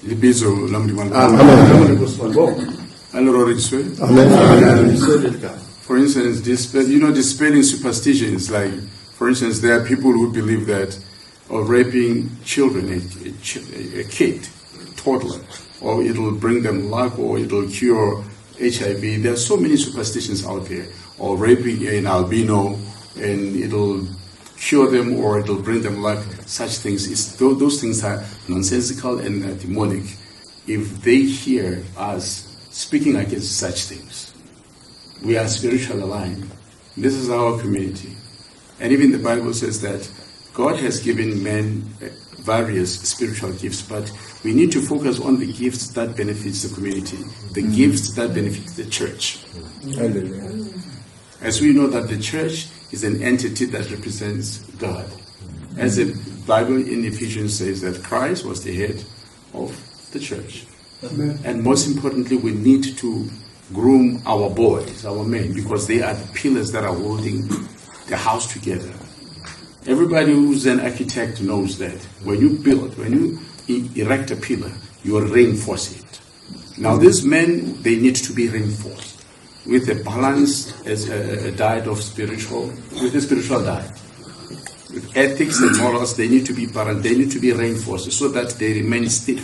Lebitso la Modimo. Allora registrate. For instance, dispelling superstitions, like, for instance, there are people who believe that raping children, a kid, toddler, or it'll bring them luck, or it'll cure HIV. There are so many superstitions out there. Or raping an albino, and it'll cure them, or it'll bring them luck. Such things, those things are nonsensical and demonic. If they hear us speaking against such things, we are spiritually aligned. This is our community. And even the Bible says that God has given men various spiritual gifts, but we need to focus on the gifts that benefits the community, the gifts that benefit the church. Hallelujah. As we know that the church is an entity that represents God. As the Bible in Ephesians says that Christ was the head of the church. Amen. And most importantly, we need to groom our boys, our men, because they are the pillars that are holding the house together. Everybody who's an architect knows that when you erect a pillar, you reinforce it. Now these men, they need to be reinforced with a balanced diet of spiritual diet. With ethics and morals, they need to be reinforced so that they remain steadfast.